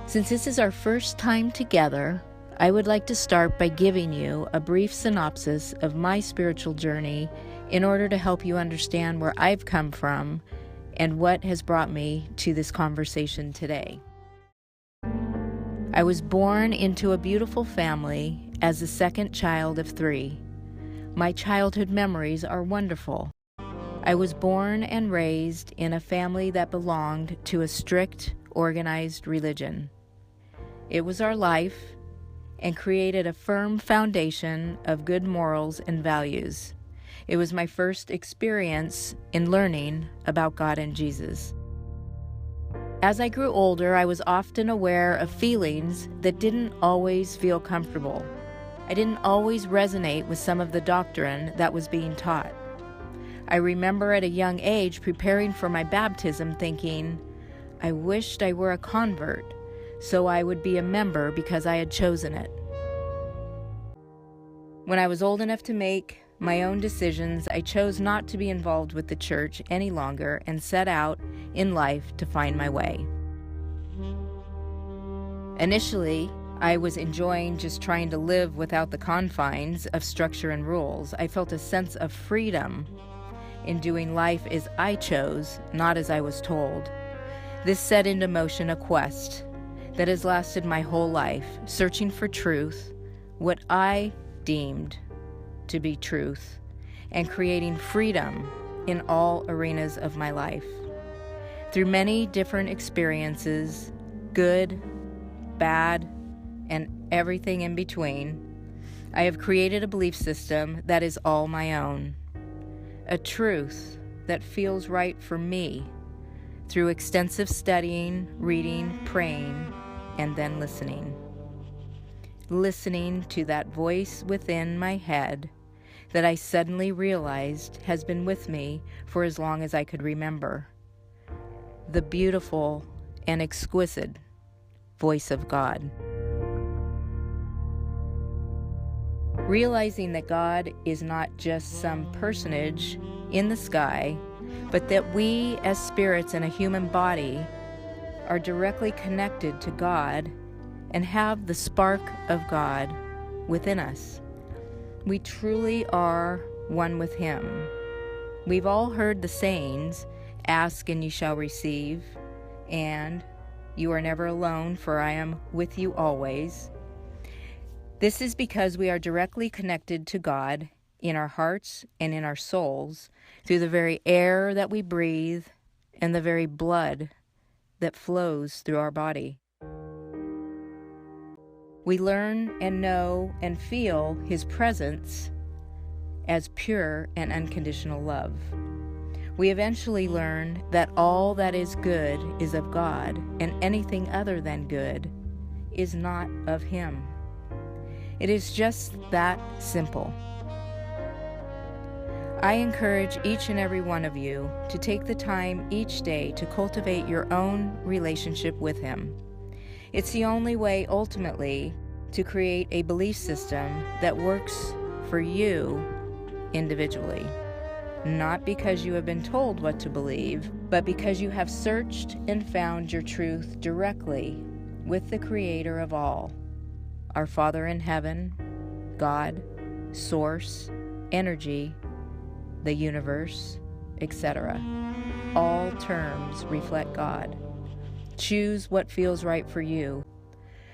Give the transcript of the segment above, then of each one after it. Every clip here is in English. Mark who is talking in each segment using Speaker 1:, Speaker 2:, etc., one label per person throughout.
Speaker 1: Since this is our first time together, I would like to start by giving you a brief synopsis of my spiritual journey in order to help you understand where I've come from and what has brought me to this conversation today. I was born into a beautiful family as the second child of 3. My childhood memories are wonderful. I was born and raised in a family that belonged to a strict, organized religion. It was our life and created a firm foundation of good morals and values. It was my first experience in learning about God and Jesus. As I grew older, I was often aware of feelings that didn't always feel comfortable. I didn't always resonate with some of the doctrine that was being taught. I remember at a young age preparing for my baptism thinking, I wished I were a convert so I would be a member because I had chosen it. When I was old enough to make my own decisions, I chose not to be involved with the church any longer and set out in life to find my way. Initially, I was enjoying just trying to live without the confines of structure and rules. I felt a sense of freedom in doing life as I chose, not as I was told. This set into motion a quest that has lasted my whole life, searching for truth, what I deemed to be truth, and creating freedom in all arenas of my life. Through many different experiences, good, bad, and everything in between, I have created a belief system that is all my own, a truth that feels right for me through extensive studying, reading, praying, and then listening. Listening to that voice within my head that I suddenly realized has been with me for as long as I could remember. The beautiful and exquisite voice of God. Realizing that God is not just some personage in the sky, but that we as spirits in a human body are directly connected to God and have the spark of God within us. We truly are one with Him. We've all heard the sayings, ask and you shall receive, and you are never alone, for I am with you always. This is because we are directly connected to God in our hearts and in our souls through the very air that we breathe and the very blood that flows through our body. We learn and know and feel His presence as pure and unconditional love. We eventually learn that all that is good is of God, and anything other than good is not of Him. It is just that simple. I encourage each and every one of you to take the time each day to cultivate your own relationship with Him. It's the only way, ultimately, to create a belief system that works for you individually. Not because you have been told what to believe, but because you have searched and found your truth directly with the Creator of all, our Father in heaven, God, Source, Energy, the universe, etc. All terms reflect God. Choose what feels right for you.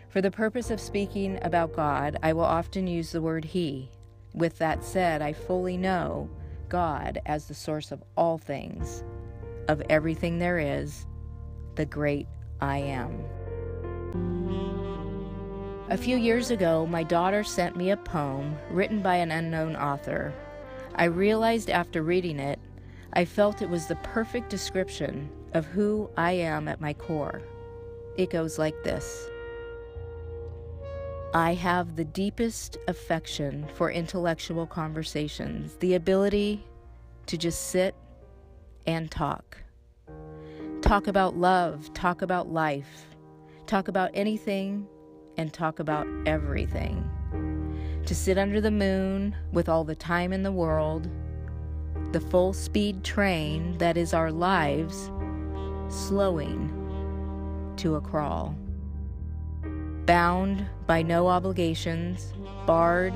Speaker 1: For the purpose of speaking about God, I will often use the word He. With that said, I fully know God as the source of all things, of everything there is, the great I Am. A few years ago, my daughter sent me a poem written by an unknown author. I realized after reading it, I felt it was the perfect description of who I am at my core. It goes like this. I have the deepest affection for intellectual conversations, the ability to just sit and talk. Talk about love, talk about life, talk about anything, and talk about everything. To sit under the moon with all the time in the world, the full-speed train that is our lives, slowing to a crawl. bound by no obligations, barred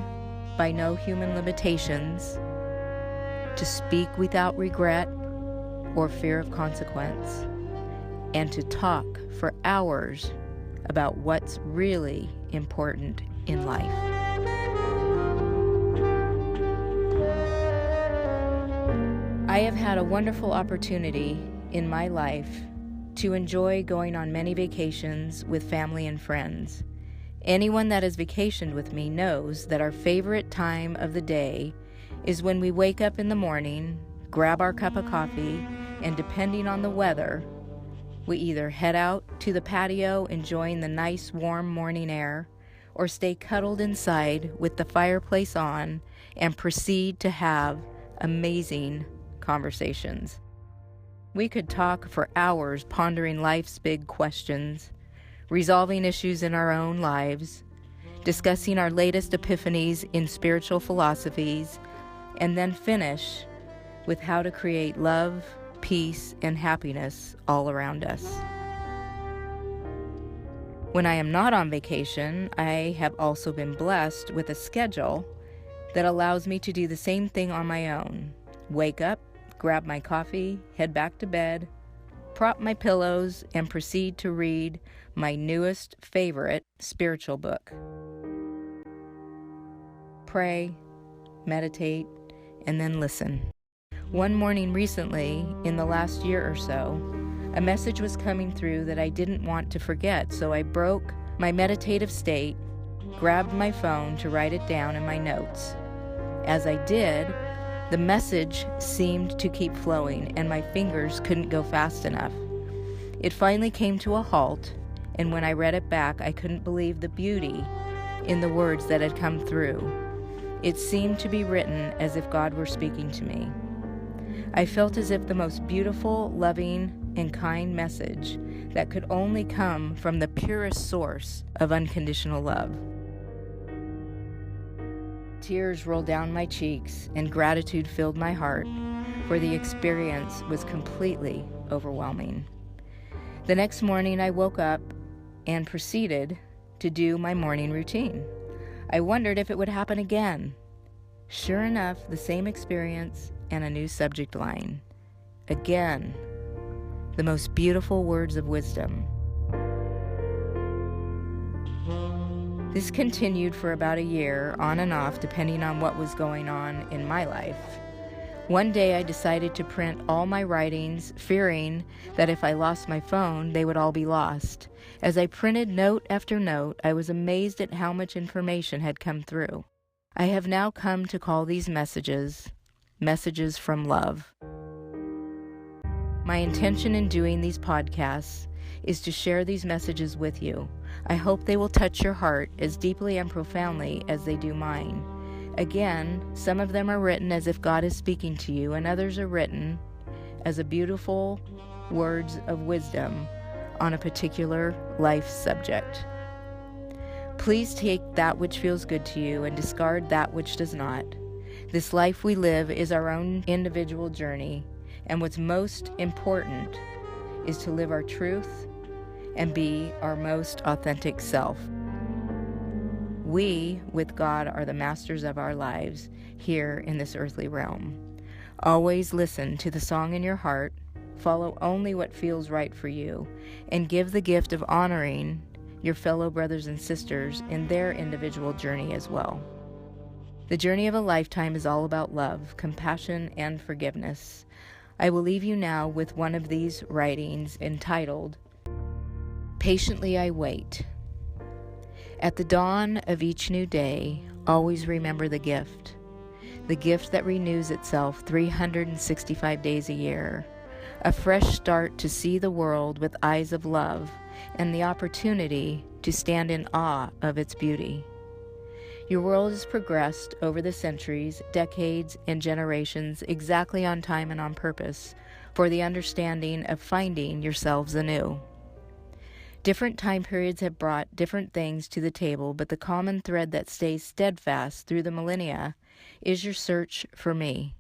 Speaker 1: by no human limitations, to speak without regret or fear of consequence, and to talk for hours about what's really important in life. I have had a wonderful opportunity in my life to enjoy going on many vacations with family and friends. Anyone that has vacationed with me knows that our favorite time of the day is when we wake up in the morning, grab our cup of coffee, and depending on the weather, we either head out to the patio enjoying the nice warm morning air, or stay cuddled inside with the fireplace on and proceed to have amazing conversations. We could talk for hours pondering life's big questions, resolving issues in our own lives, discussing our latest epiphanies in spiritual philosophies, and then finish with how to create love, peace, and happiness all around us. When I am not on vacation, I have also been blessed with a schedule that allows me to do the same thing on my own. Wake up, grab my coffee, head back to bed, prop my pillows, and proceed to read my newest favorite spiritual book. Pray, meditate, and then listen. One morning recently, in the last year or so, a message was coming through that I didn't want to forget, so I broke my meditative state, grabbed my phone to write it down in my notes. As I did, the message seemed to keep flowing, and my fingers couldn't go fast enough. It finally came to a halt, and when I read it back, I couldn't believe the beauty in the words that had come through. It seemed to be written as if God were speaking to me. I felt as if the most beautiful, loving, and kind message that could only come from the purest source of unconditional love. Tears rolled down my cheeks and gratitude filled my heart, for the experience was completely overwhelming. The next morning I woke up and proceeded to do my morning routine. I wondered if it would happen again. Sure enough, the same experience and a new subject line. Again, the most beautiful words of wisdom. This continued for about a year, on and off, depending on what was going on in my life. One day I decided to print all my writings, fearing that if I lost my phone, they would all be lost. As I printed note after note, I was amazed at how much information had come through. I have now come to call these messages from love. My intention in doing these podcasts is to share these messages with you. I hope they will touch your heart as deeply and profoundly as they do mine. Again, some of them are written as if God is speaking to you, and others are written as a beautiful words of wisdom on a particular life subject. Please take that which feels good to you and discard that which does not. This life we live is our own individual journey, and what's most important is to live our truth and be our most authentic self. We, with God, are the masters of our lives here in this earthly realm. Always listen to the song in your heart, follow only what feels right for you, and give the gift of honoring your fellow brothers and sisters in their individual journey as well. The journey of a lifetime is all about love, compassion, and forgiveness. I will leave you now with one of these writings entitled, Patiently I Wait. At the dawn of each new day, always remember the gift that renews itself 365 days a year, a fresh start to see the world with eyes of love, and the opportunity to stand in awe of its beauty. Your world has progressed over the centuries, decades, and generations exactly on time and on purpose for the understanding of finding yourselves anew. Different time periods have brought different things to the table, but the common thread that stays steadfast through the millennia is your search for me.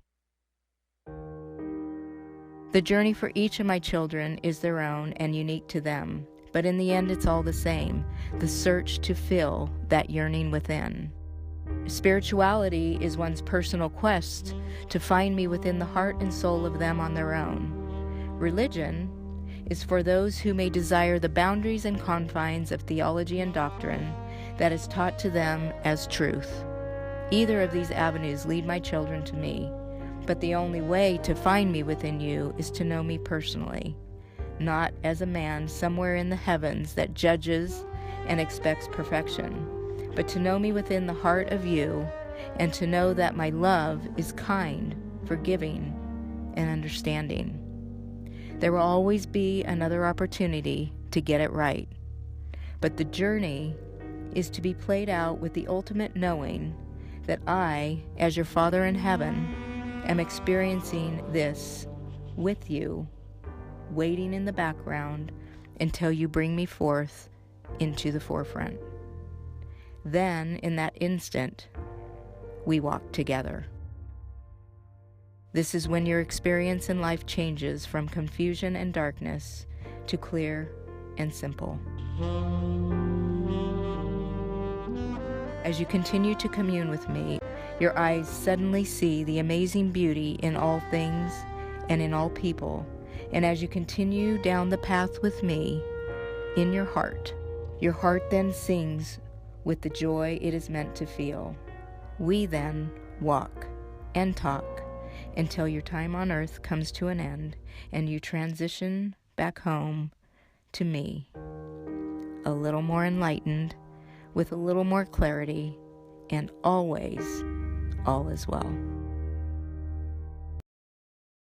Speaker 1: The journey for each of my children is their own and unique to them. but in the end it's all the same, the search to fill that yearning within. Spirituality is one's personal quest to find me within the heart and soul of them on their own. Religion is for those who may desire the boundaries and confines of theology and doctrine that is taught to them as truth. Either of these avenues lead my children to me, but the only way to find me within you is to know me personally, not as a man somewhere in the heavens that judges and expects perfection, but to know me within the heart of you, and to know that my love is kind, forgiving, and understanding. There will always be another opportunity to get it right, but the journey is to be played out with the ultimate knowing that I, as your Father in heaven, am experiencing this with you, waiting in the background until you bring me forth into the forefront. Then, in that instant, we walk together. This is when your experience in life changes from confusion and darkness to clear and simple. As you continue to commune with me, your eyes suddenly see the amazing beauty in all things and in all people. And as you continue down the path with me, in your heart then sings with the joy it is meant to feel. We then walk and talk until your time on earth comes to an end and you transition back home to me, a little more enlightened, with a little more clarity, and always all is well.